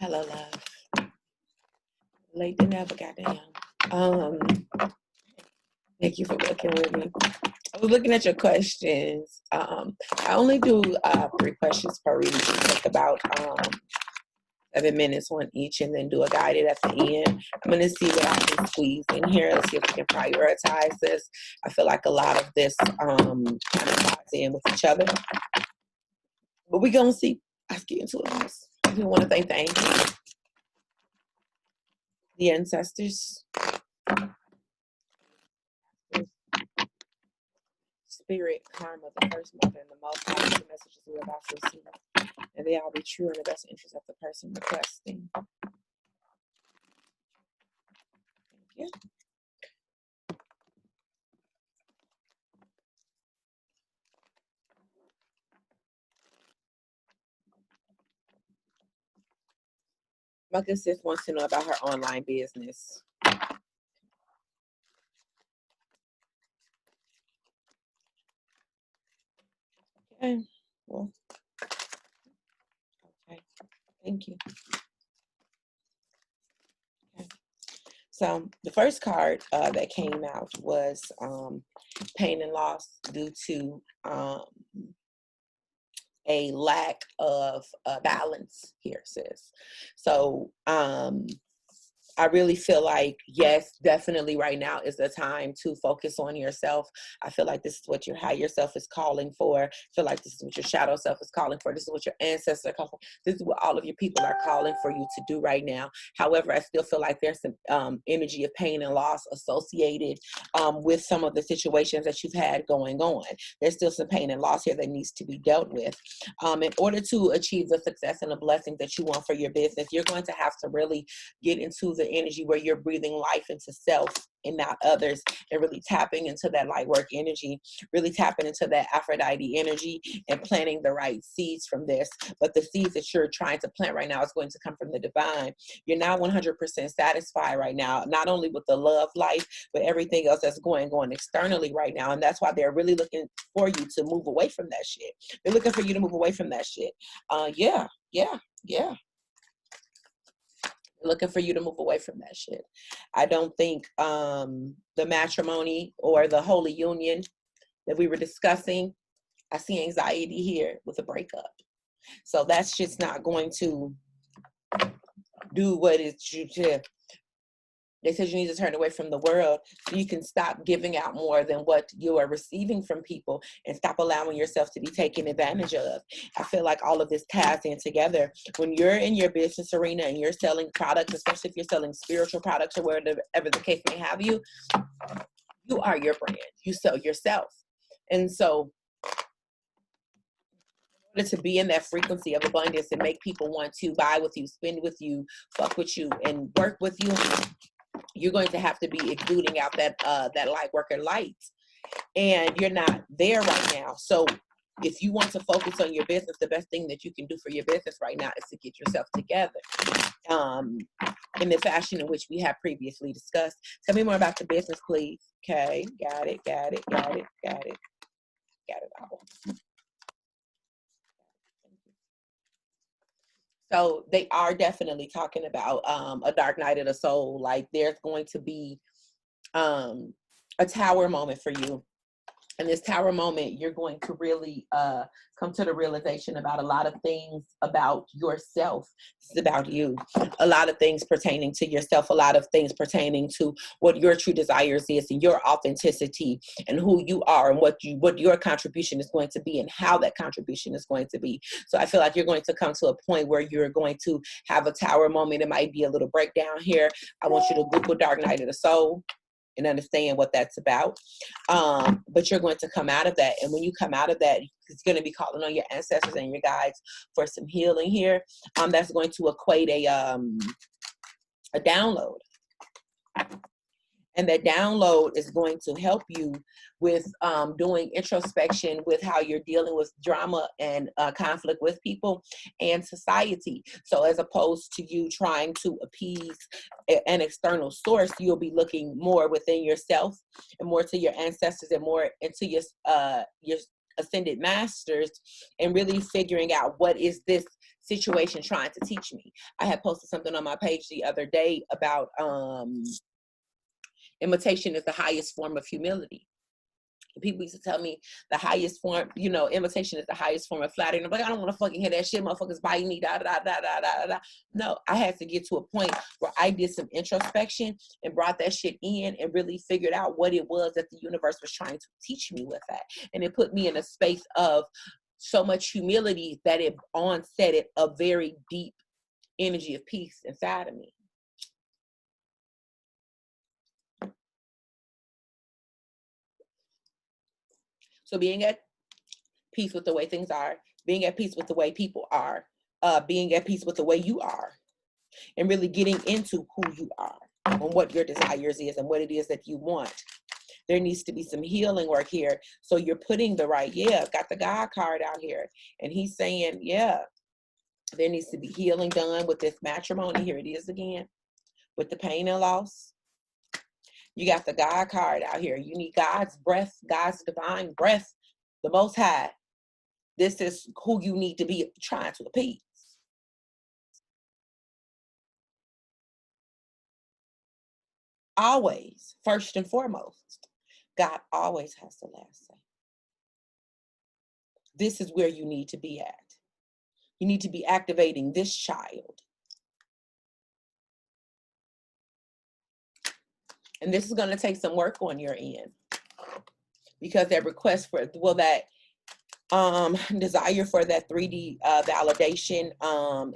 Hello, love. Late than ever, goddamn. Um, Thank you for working with me. I was looking at your questions. I only do 3 questions per reading. Take about 7 minutes on each, and then do a guided at the end. I'm going to see what I can squeeze in here. Let's see if we can prioritize this. I feel like a lot of this kind of ties in with each other. But we're going to see. Let's get into it. I do want to thank the angels, the ancestors, spirit, karma, the first mother, and the most high, the messages we're about to receive. And they all be true in the best interest of the person requesting. Thank you. My good sis wants to know about her online business. Okay. Well, okay. Thank you. Okay. So the first card that came out was pain and loss due to a lack of balance here, sis. So I really feel like, yes, definitely right now is the time to focus on yourself. I feel like this is what your higher self is calling for. I feel like this is what your shadow self is calling for. This is what your ancestors are calling for. This is what all of your people are calling for you to do right now. However, I still feel like there's some energy of pain and loss associated with some of the situations that you've had going on. There's still some pain and loss here that needs to be dealt with. In order to achieve the success and the blessings that you want for your business, you're going to have to really get into the energy where you're breathing life into self and not others, and really tapping into that light work energy, really tapping into that Aphrodite energy and planting the right seeds from this. But the seeds that you're trying to plant right now is going to come from the divine. You're not 100% satisfied right now, not only with the love life, but everything else that's going on externally right now. And that's why they're really looking for you to move away from that shit. They're looking for you to move away from that shit. Yeah. Looking for you to move away from that shit. I don't think the matrimony or the holy union that we were discussing, I see anxiety here with a breakup. So that's just not going to do what it should. They said you need to turn away from the world so you can stop giving out more than what you are receiving from people, and stop allowing yourself to be taken advantage of. I feel like all of this ties in together. When you're in your business arena and you're selling products, especially if you're selling spiritual products or whatever the case may have you, you are your brand. You sell yourself. And so in order to be in that frequency of abundance and make people want to buy with you, spend with you, fuck with you, and work with you, you're going to have to be exuding out that light worker light, and you're not there right now. So if you want to focus on your business, the best thing that you can do for your business right now is to get yourself together in the fashion in which we have previously discussed. Tell me more about the business, please. Okay, got it all. So they are definitely talking about a dark night of the soul. Like there's going to be a tower moment for you. And this tower moment, you're going to really come to the realization about a lot of things about yourself. This is about you. A lot of things pertaining to yourself, a lot of things pertaining to what your true desires is and your authenticity and who you are and what your contribution is going to be and how that contribution is going to be. So I feel like you're going to come to a point where you're going to have a tower moment. It might be a little breakdown here. I want you to Google Dark Night of the Soul and understand what that's about. But you're going to come out of that. And when you come out of that, it's going to be calling on your ancestors and your guides for some healing here. That's going to equate a download. And that download is going to help you with doing introspection with how you're dealing with drama and conflict with people and society. So as opposed to you trying to appease an external source, you'll be looking more within yourself and more to your ancestors and more into your ascended masters, and really figuring out what is this situation trying to teach me. I had posted something on my page the other day about imitation is the highest form of humility. People used to tell me the highest form, imitation is the highest form of flattery. And I'm like, I don't want to fucking hear that shit. Motherfuckers biting me, da da da da da da. No, I had to get to a point where I did some introspection and brought that shit in and really figured out what it was that the universe was trying to teach me with that. And it put me in a space of so much humility that it onset a very deep energy of peace inside of me. So being at peace with the way things are, being at peace with the way people are, being at peace with the way you are, and really getting into who you are and what your desires is and what it is that you want. There needs to be some healing work here. So you're putting the right, got the God card out here. And he's saying, there needs to be healing done with this matrimony. Here it is again, with the pain and loss. You got the God card out here. You need God's breath, God's divine breath, the Most High. This is who you need to be trying to appease. Always, first and foremost, God always has the last say. This is where you need to be at. You need to be activating this child. And this is going to take some work on your end, because that request for, that desire for that 3D validation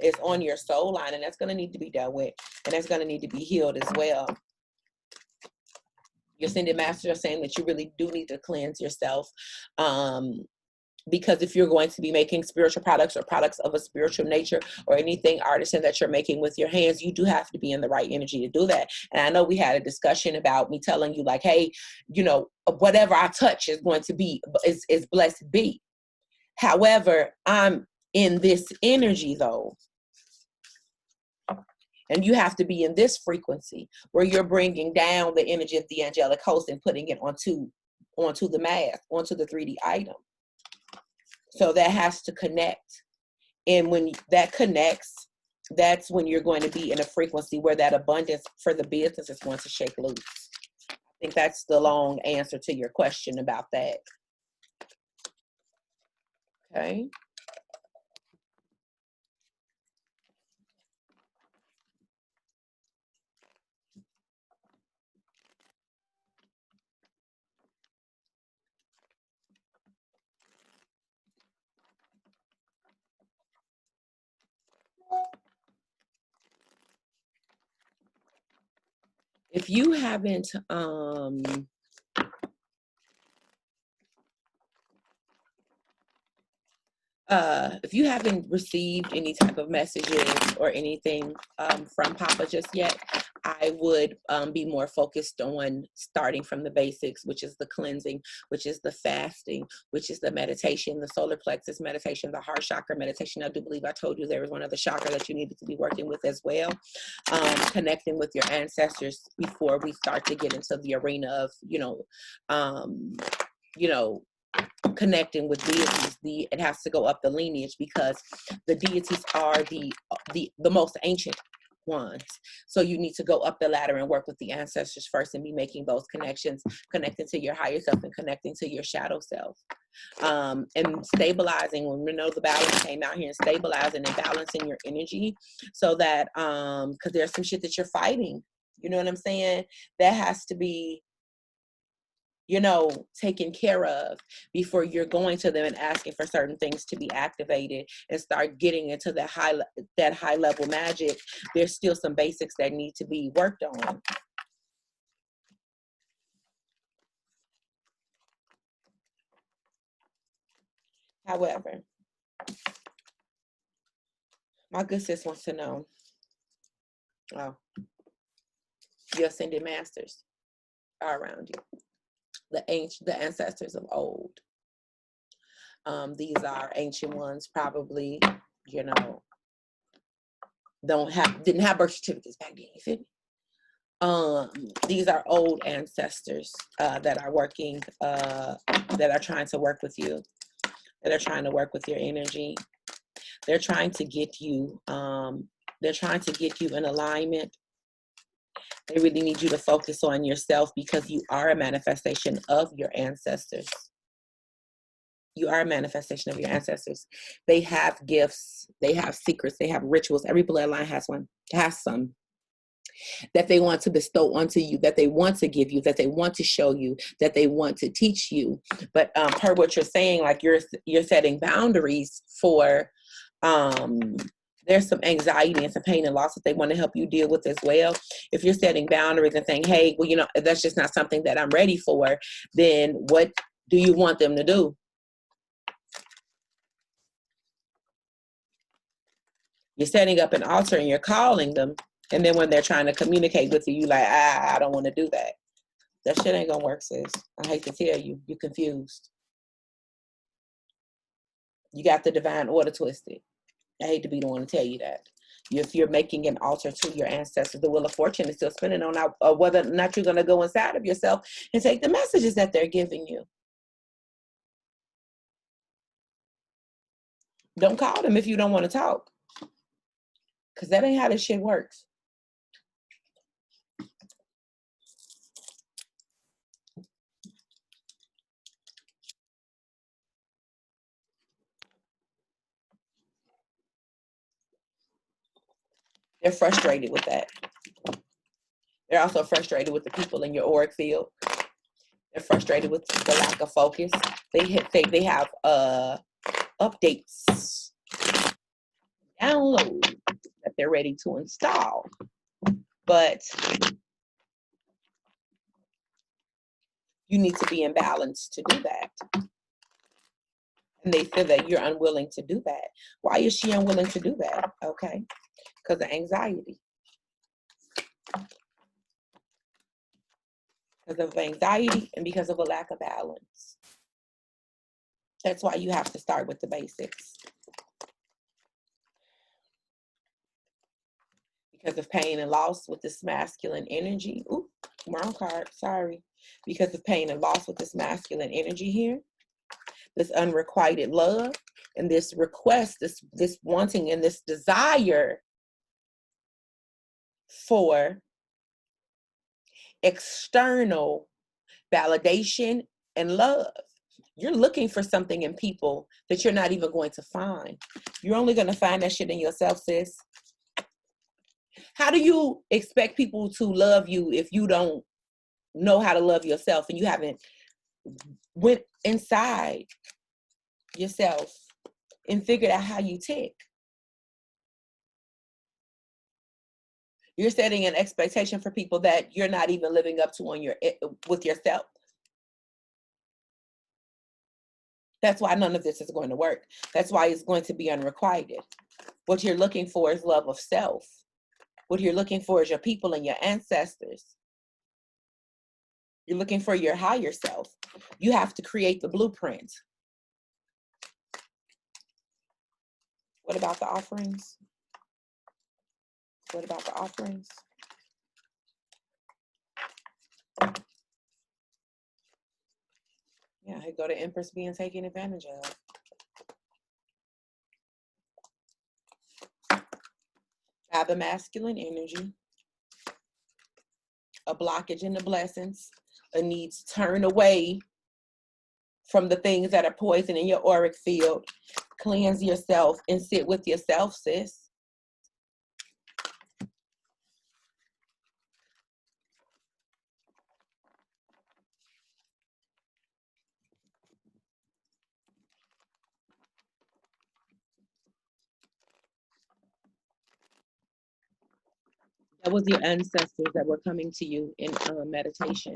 is on your soul line, and that's going to need to be dealt with, and that's going to need to be healed as well. Your ascended master is saying that you really do need to cleanse yourself, because if you're going to be making spiritual products or products of a spiritual nature or anything artisan that you're making with your hands, you do have to be in the right energy to do that. And I know we had a discussion about me telling you, like, hey, whatever I touch is going to be, is blessed be. However, I'm in this energy though. And you have to be in this frequency where you're bringing down the energy of the angelic host and putting it onto the mask, onto the 3D item. So that has to connect. And when that connects, that's when you're going to be in a frequency where that abundance for the business is going to shake loose. I think that's the long answer to your question about that. Okay. If you haven't received any type of messages or anything from Papa just yet, I would be more focused on starting from the basics, which is the cleansing, which is the fasting, which is the meditation, the solar plexus meditation, the heart chakra meditation. I do believe I told you there was one other chakra that you needed to be working with as well. Connecting with your ancestors before we start to get into the arena of, connecting with deities. It has to go up the lineage, because the deities are the most ancient ones. So you need to go up the ladder and work with the ancestors first and be making those connections, connecting to your higher self and connecting to your shadow self. And stabilizing, when we know the balance came out here, and stabilizing and balancing your energy, so that because there's some shit that you're fighting, you know what I'm saying, that has to be taken care of before you're going to them and asking for certain things to be activated and start getting into that high level magic. There's still some basics that need to be worked on. However, my good sis wants to know, your ascended masters are around you. The ancestors of old. These are ancient ones, probably, didn't have birth certificates back then, you feel me? These are old ancestors that are working, that are trying to work with you, that are trying to work with your energy. They're trying to get you, they're trying to get you in alignment. They really need you to focus on yourself because you are a manifestation of your ancestors. You are a manifestation of your ancestors. They have gifts, they have secrets, they have rituals. Every bloodline has some that they want to bestow onto you, that they want to give you, that they want to show you, that they want to teach you. But per what you're saying, like you're setting boundaries for, there's some anxiety and some pain and loss that they want to help you deal with as well. If you're setting boundaries and saying, hey, well, you know, that's just not something that I'm ready for, then what do you want them to do? You're setting up an altar and you're calling them. And then when they're trying to communicate with you, you like, I don't want to do that. That shit ain't gonna work, sis. I hate to tell you, you're confused. You got the divine order twisted. I hate to be the one to tell you that. If you're making an altar to your ancestors, the wheel of fortune is still spinning on whether or not you're gonna go inside of yourself and take the messages that they're giving you. Don't call them if you don't want to talk. Because that ain't how this shit works. They're frustrated with that. They're also frustrated with the people in your auric field. They're frustrated with the lack of focus. They have updates, download that they're ready to install. But you need to be in balance to do that. And they feel that you're unwilling to do that. Why is she unwilling to do that? Okay, because of anxiety. Because of anxiety and because of a lack of balance. That's why you have to start with the basics. Because of pain and loss with this masculine energy. Ooh, wrong card, sorry. Because of pain and loss with this masculine energy here. This unrequited love and this request, this wanting and this desire for external validation and love. You're looking for something in people that you're not even going to find. You're only going to find that shit in yourself, sis. How do you expect people to love you if you don't know how to love yourself and you haven't went inside yourself and figured out how you tick? You're setting an expectation for people that you're not even living up to with yourself. That's why none of this is going to work. That's why it's going to be unrequited. What you're looking for is love of self. What you're looking for is your people and your ancestors. You're looking for your higher self. You have to create the blueprint. What about the offerings? What about the offerings? Yeah, here go the Empress being taken advantage of. Have the masculine energy, a blockage in the blessings, a need to turn away from the things that are poison in your auric field. Cleanse yourself and sit with yourself, sis. That was your ancestors that were coming to you in meditation.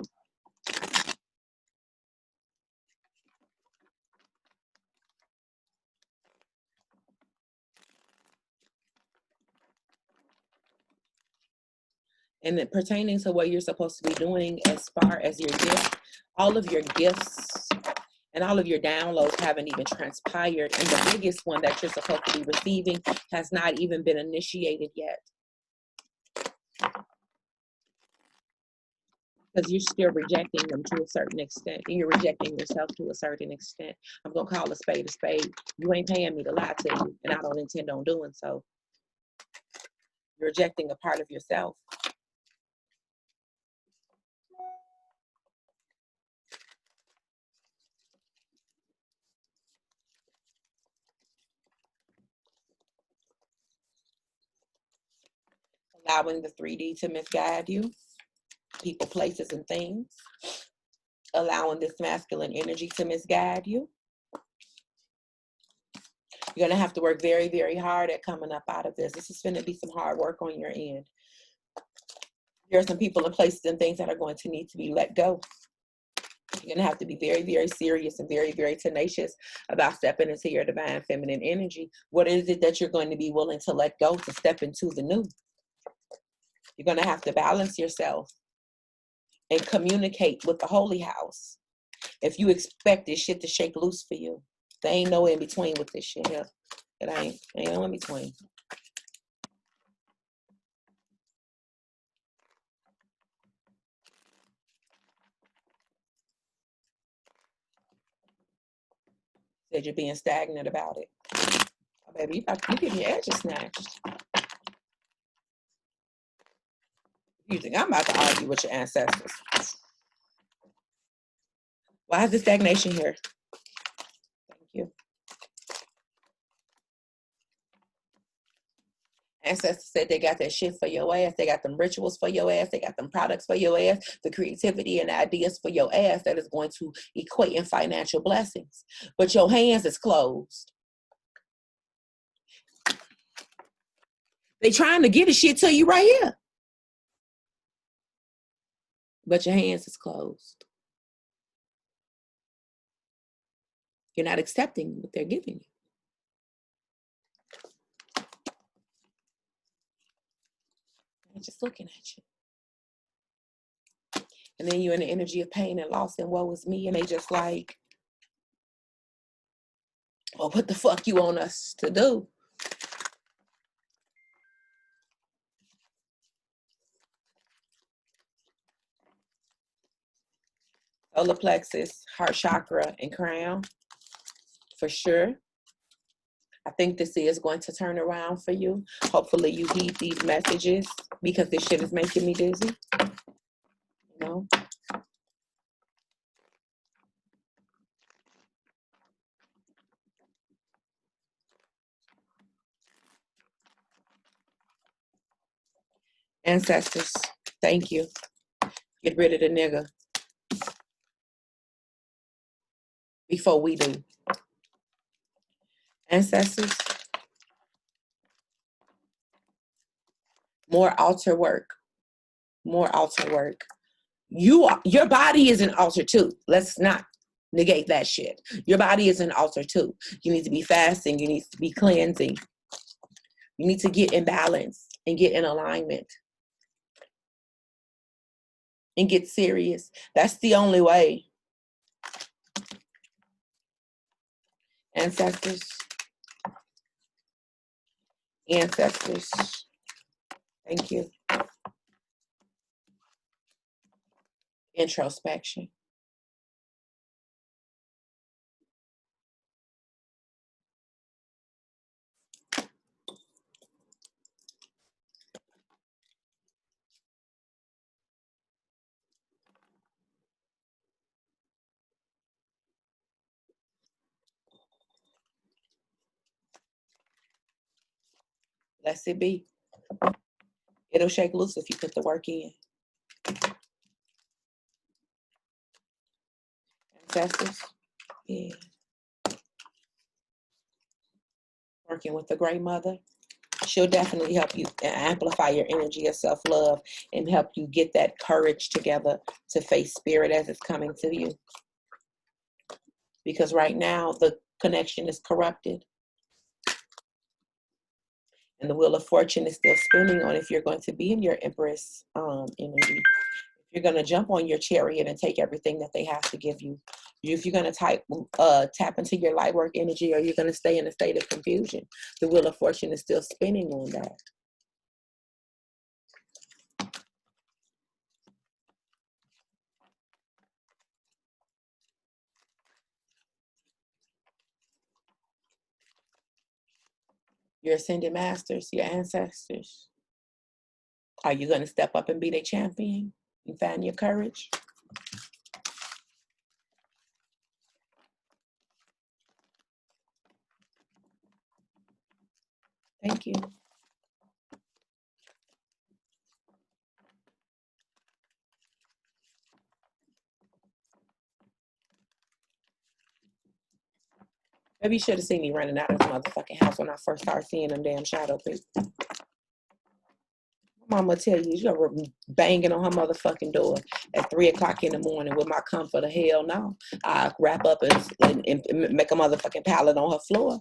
And then pertaining to what you're supposed to be doing as far as your gifts, all of your gifts and all of your downloads haven't even transpired. And the biggest one that you're supposed to be receiving has not even been initiated yet. because you're still rejecting them to a certain extent, and you're rejecting yourself to a certain extent. I'm gonna call a spade a spade. You ain't paying me to lie to you, and I don't intend on doing so. You're rejecting a part of yourself. Allowing the 3D to misguide you, people, places, and things. Allowing this masculine energy to misguide you. You're going to have to work very, very hard at coming up out of this. This is going to be some hard work on your end. There are some people and places and things that are going to need to be let go. You're going to have to be very, very serious and very, very tenacious about stepping into your divine feminine energy. What is it that you're going to be willing to let go to step into the new? You're going to have to balance yourself and communicate with the holy house. If you expect this shit to shake loose for you, there ain't no in between with this shit here. It ain't no in between. Said you're being stagnant about it. Oh, baby, you getting your edges snatched. You think I'm about to argue with your ancestors? Why is the stagnation here? Thank you. Ancestors said they got that shit for your ass. They got them rituals for your ass. They got them products for your ass. The creativity and ideas for your ass that is going to equate in financial blessings. But your hands is closed. They trying to get the shit to you right here. But your hands is closed. You're not accepting what they're giving you. They're just looking at you. And then you're in the energy of pain and loss and woe is me. And they just like, well, what the fuck you want us to do? Solar plexus, heart chakra, and crown, for sure. I think this is going to turn around for you. Hopefully you heed these messages because this shit is making me dizzy. You know? Ancestors, thank you. Get rid of the nigga before we do. Ancestors, more altar work. More altar work. Your body is an altar too. Let's not negate that shit. Your body is an altar too. You need to be fasting. You need to be cleansing. You need to get in balance and get in alignment and get serious. That's the only way. Ancestors. Ancestors. Thank you. Introspection. Let it be. It'll shake loose if you put the work in. Ancestors. Yeah. Working with the Great Mother. She'll definitely help you amplify your energy of self-love and help you get that courage together to face spirit as it's coming to you. Because right now, the connection is corrupted. And the Wheel of Fortune is still spinning on if you're going to be in your Empress energy. If you're going to jump on your chariot and take everything that they have to give you. If you're going to tap into your light work energy, or you're going to stay in a state of confusion. The Wheel of Fortune is still spinning on that. your ascended masters, your ancestors? Are you going to step up and be their champion and find your courage? Thank you. Maybe you should have seen me running out of this motherfucking house when I first started seeing them damn shadow people. Mama tell you, you're banging on her motherfucking door at 3 o'clock in the morning with my comforter. Hell no. I wrap up and make a motherfucking pallet on her floor.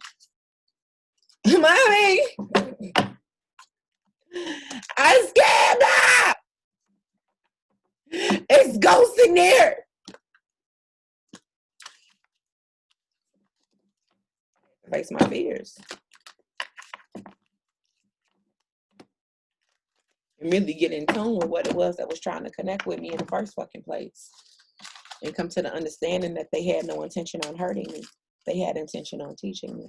Mommy! I'm scared now! It's ghosts in there! Face my fears. And really get in tune with what it was that was trying to connect with me in the first fucking place. And come to the understanding that they had no intention on hurting me. They had intention on teaching me.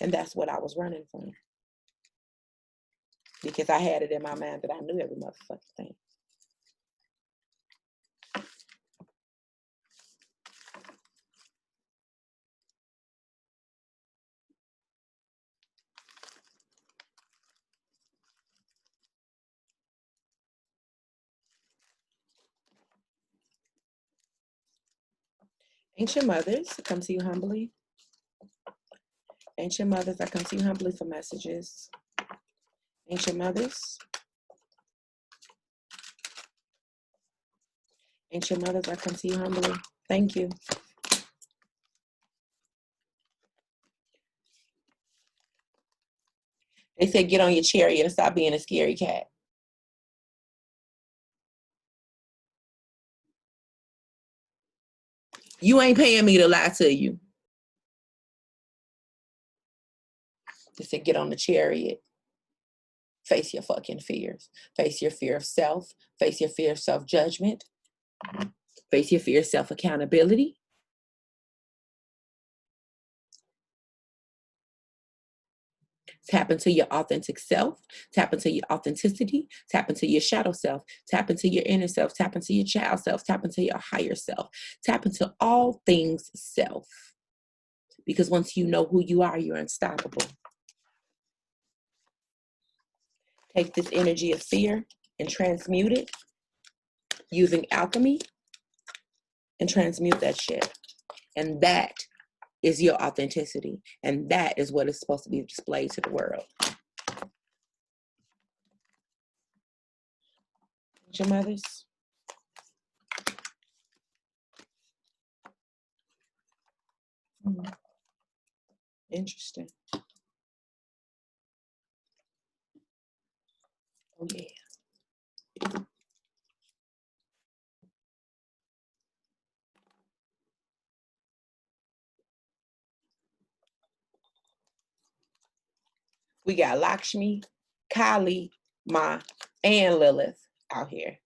And that's what I was running from. Because I had it in my mind that I knew every motherfucking thing. Ancient mothers, I come to you humbly. Ancient mothers, I come to you humbly for messages. Ancient mothers. Ancient mothers, I come to you humbly. Thank you. They said get on your chariot and stop being a scary cat. You ain't paying me to lie to you. They said get on the chariot. Face your fucking fears. Face your fear of self. Face your fear of self-judgment. Face your fear of self-accountability. Tap into your authentic self. Tap into your authenticity. Tap into your shadow self. Tap into your inner self. Tap into your child self. Tap into your higher self. Tap into all things self. Because once you know who you are, you're unstoppable. Take this energy of fear and transmute it using alchemy and transmute that shit. And that is your authenticity. And that is what is supposed to be displayed to the world. Your mothers. Interesting. Oh, yeah. We got Lakshmi, Kali, Ma, and Lilith out here.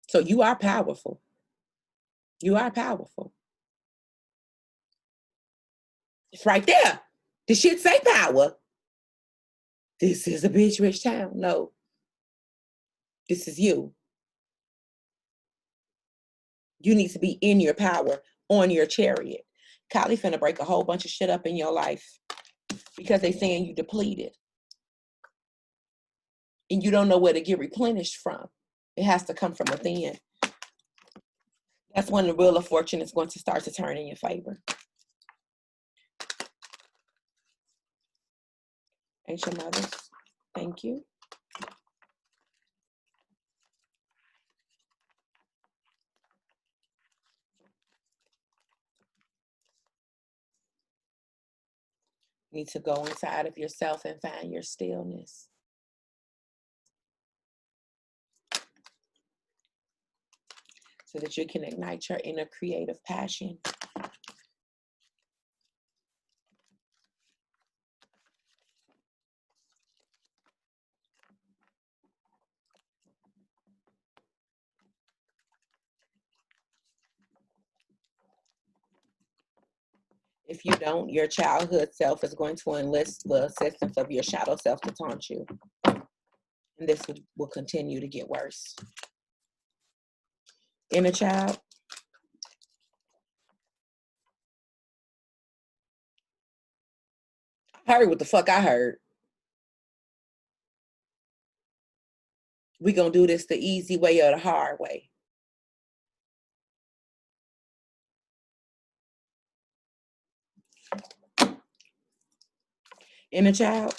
So you are powerful. You are powerful. It's right there. The shit say power. This is a bitch rich town. No. This is you. You need to be in your power, on your chariot. Kali finna break a whole bunch of shit up in your life because they saying you depleted. And you don't know where to get replenished from. It has to come from within. That's when the wheel of fortune is going to start to turn in your favor. Ancient mothers, thank you. You need to go inside of yourself and find your stillness. So that you can ignite your inner creative passion. If you don't, your childhood self is going to enlist the assistance of your shadow self to taunt you. And this will continue to get worse. Inner child. I heard what the fuck I heard. We gonna do this the easy way or the hard way. Inner child.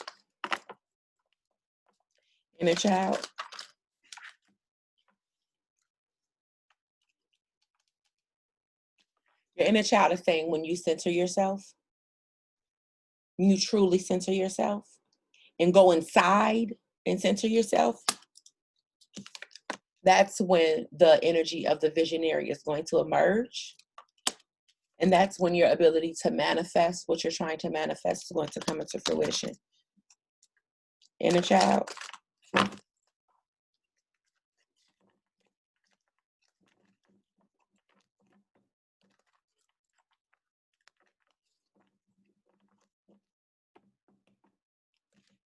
Inner child. Your inner child is saying when you center yourself, you truly center yourself and go inside and center yourself, that's when the energy of the visionary is going to emerge. And that's when your ability to manifest what you're trying to manifest is going to come into fruition. Inner child.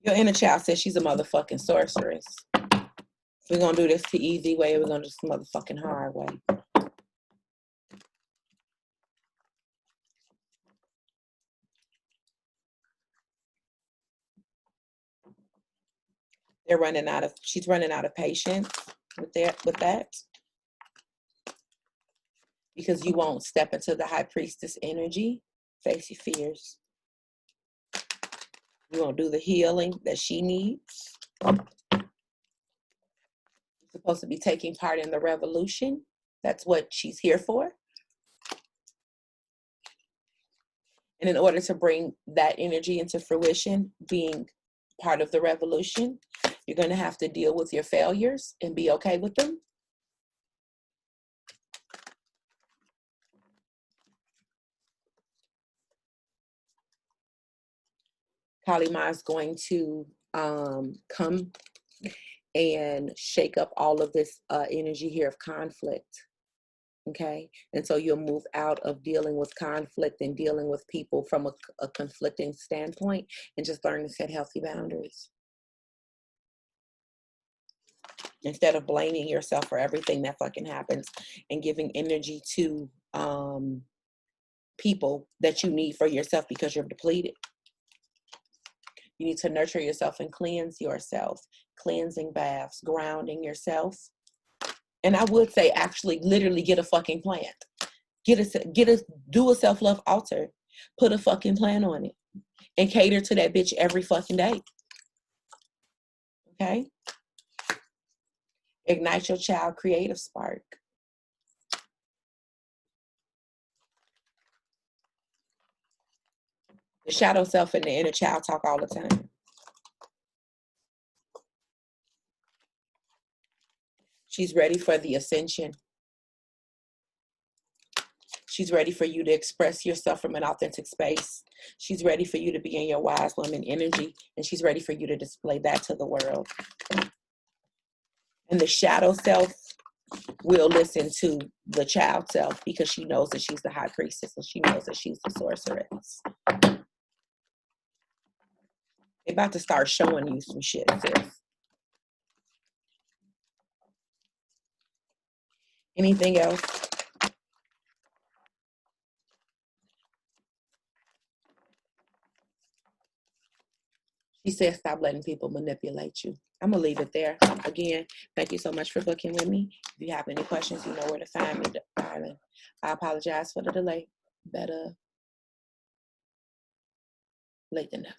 Your inner child says she's a motherfucking sorceress. We're going to do this the easy way, or we're going to do this motherfucking hard way. She's running out of patience with that. Because you won't step into the high priestess energy, face your fears. You won't do the healing that she needs. You're supposed to be taking part in the revolution. That's what she's here for. And in order to bring that energy into fruition, being part of the revolution, you're going to have to deal with your failures and be okay with them. Kali Ma is going to come and shake up all of this energy here of conflict. Okay, and so you'll move out of dealing with conflict and dealing with people from a conflicting standpoint and just learn to set healthy boundaries. Instead of blaming yourself for everything that fucking happens and giving energy to people that you need for yourself because you're depleted. You need to nurture yourself and cleanse yourself. Cleansing baths, grounding yourself. And I would say actually literally get a fucking plant. Do a self-love altar. Put a fucking plan on it. And cater to that bitch every fucking day. Okay? Ignite your child creative spark. The shadow self and the inner child talk all the time. She's ready for the ascension. She's ready for you to express yourself from an authentic space. She's ready for you to be in your wise woman energy, and she's ready for you to display that to the world. And the shadow self will listen to the child self because she knows that she's the high priestess and she knows that she's the sorceress. They're about to start showing you some shit, sis. Anything else? She said, stop letting people manipulate you. I'm going to leave it there. Again, thank you so much for booking with me. If you have any questions, you know where to find me, darling. I apologize for the delay. Better late than never.